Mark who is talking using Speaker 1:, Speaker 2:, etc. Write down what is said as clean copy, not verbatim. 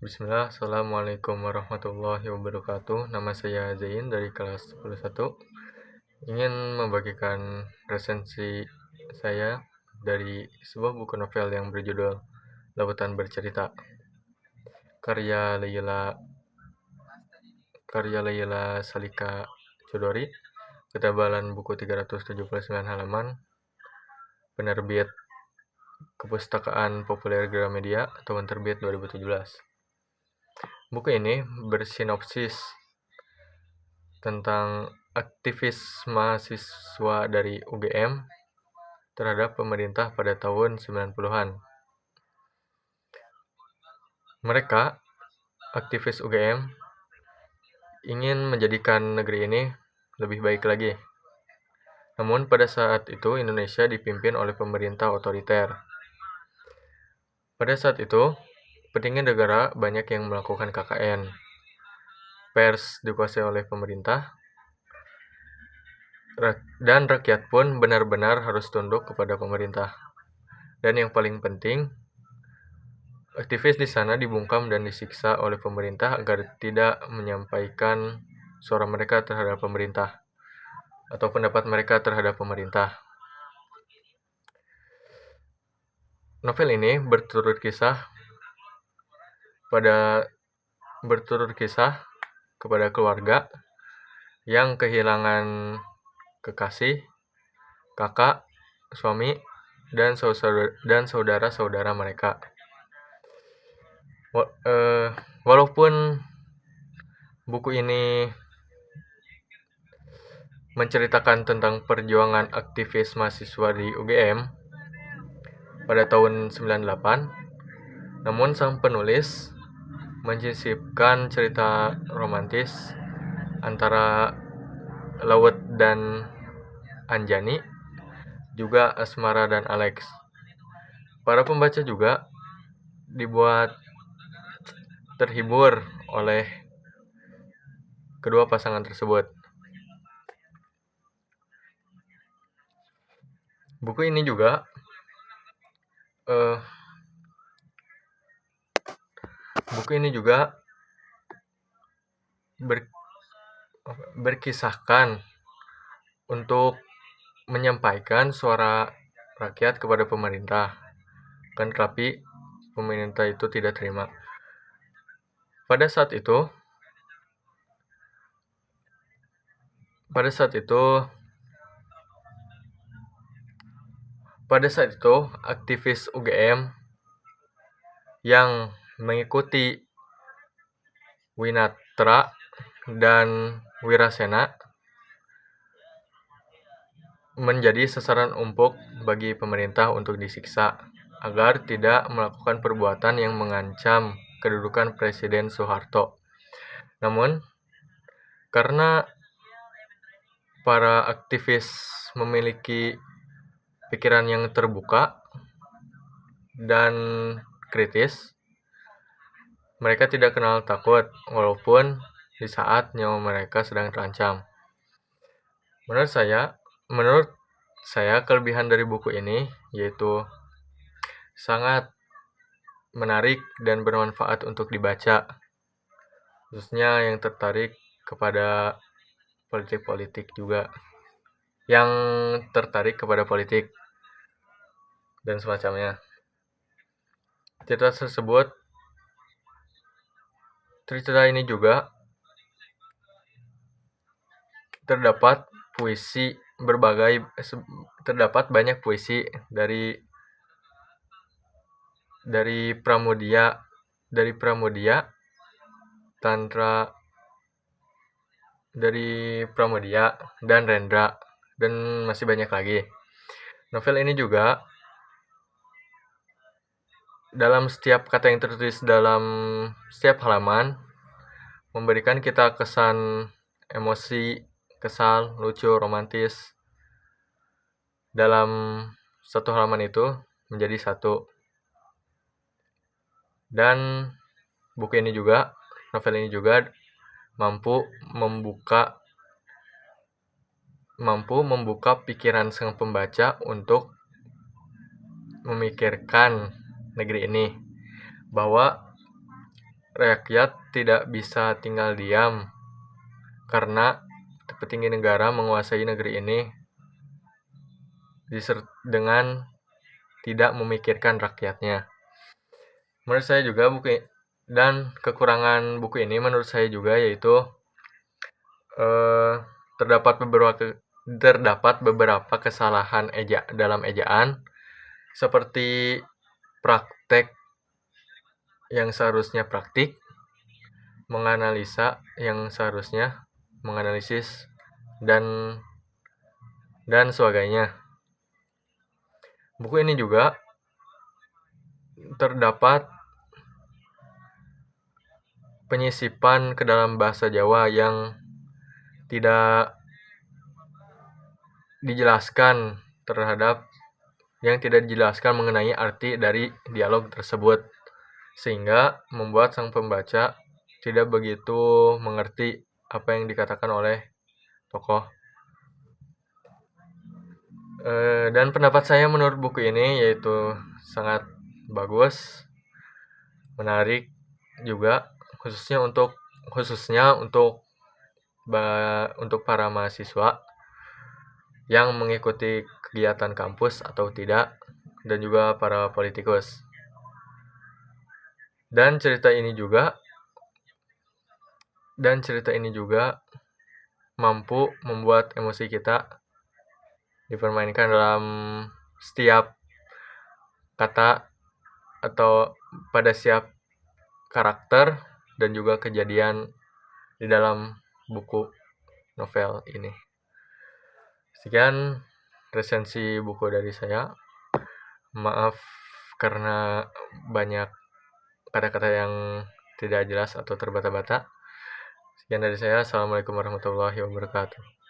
Speaker 1: Bismillah, Assalamualaikum warahmatullahi wabarakatuh. Nama saya Zain dari kelas 11. Ingin membagikan resensi saya dari sebuah buku novel yang berjudul Lautan Bercerita, karya Laila Salika Chudori, ketebalan buku 379 halaman, penerbit Kepustakaan Populer Gramedia, tahun terbit 2017. Buku ini bersinopsis tentang aktivis mahasiswa dari UGM terhadap pemerintah pada tahun 90-an. Mereka, aktivis UGM, ingin menjadikan negeri ini lebih baik lagi. Namun pada saat itu Indonesia dipimpin oleh pemerintah otoriter. Pada saat itu, petinggi negara banyak yang melakukan KKN. Pers dikuasai oleh pemerintah, dan rakyat pun benar-benar harus tunduk kepada pemerintah. Dan yang paling penting, aktivis di sana dibungkam dan disiksa oleh pemerintah agar tidak menyampaikan suara mereka terhadap pemerintah atau pendapat mereka terhadap pemerintah. Novel ini berturut kisah kepada keluarga yang kehilangan kekasih, kakak, suami, dan saudara-saudara mereka. Walaupun buku ini menceritakan tentang perjuangan aktivis mahasiswa di UGM pada tahun 98, namun sang penulis menyisipkan cerita romantis antara Laut dan Anjani, juga Asmara dan Alex. Para pembaca juga dibuat terhibur oleh kedua pasangan tersebut. Buku ini juga berkisahkan untuk menyampaikan suara rakyat kepada pemerintah, tetapi pemerintah itu tidak terima. Pada saat itu aktivis UGM yang mengikuti Winatra dan Wirasena menjadi sasaran empuk bagi pemerintah untuk disiksa agar tidak melakukan perbuatan yang mengancam kedudukan Presiden Soeharto. Namun, karena para aktivis memiliki pikiran yang terbuka dan kritis, mereka tidak kenal takut walaupun di saat nyawa mereka sedang terancam. Menurut saya kelebihan dari buku ini yaitu sangat menarik dan bermanfaat untuk dibaca, khususnya yang tertarik kepada politik dan semacamnya. Cerita ini juga terdapat banyak puisi dari Pramudia dan Rendra, dan masih banyak lagi. Novel ini juga dalam setiap kata yang tertulis dalam setiap halaman memberikan kita kesan emosi, kesal, lucu, romantis dalam satu halaman itu menjadi satu. Dan novel ini juga mampu membuka pikiran sang pembaca untuk memikirkan negeri ini, bahwa rakyat tidak bisa tinggal diam karena petinggi negara menguasai negeri ini dengan tidak memikirkan rakyatnya. Menurut saya juga kekurangan buku ini menurut saya juga yaitu terdapat beberapa kesalahan dalam ejaan, seperti praktek yang seharusnya praktik, menganalisa yang seharusnya menganalisis, dan sebagainya. Buku ini juga terdapat penyisipan ke dalam bahasa Jawa yang tidak dijelaskan mengenai arti dari dialog tersebut, sehingga membuat sang pembaca tidak begitu mengerti apa yang dikatakan oleh tokoh. Dan pendapat saya menurut buku ini yaitu sangat bagus, menarik juga, khususnya untuk para mahasiswa yang mengikuti kegiatan kampus atau tidak, dan juga para politikus. Dan cerita ini juga mampu membuat emosi kita dipermainkan dalam setiap kata atau pada setiap karakter dan juga kejadian di dalam buku novel ini. Sekian resensi buku dari saya. Maaf karena banyak kata-kata yang tidak jelas atau terbata-bata. Sekian dari saya. Assalamualaikum warahmatullahi wabarakatuh.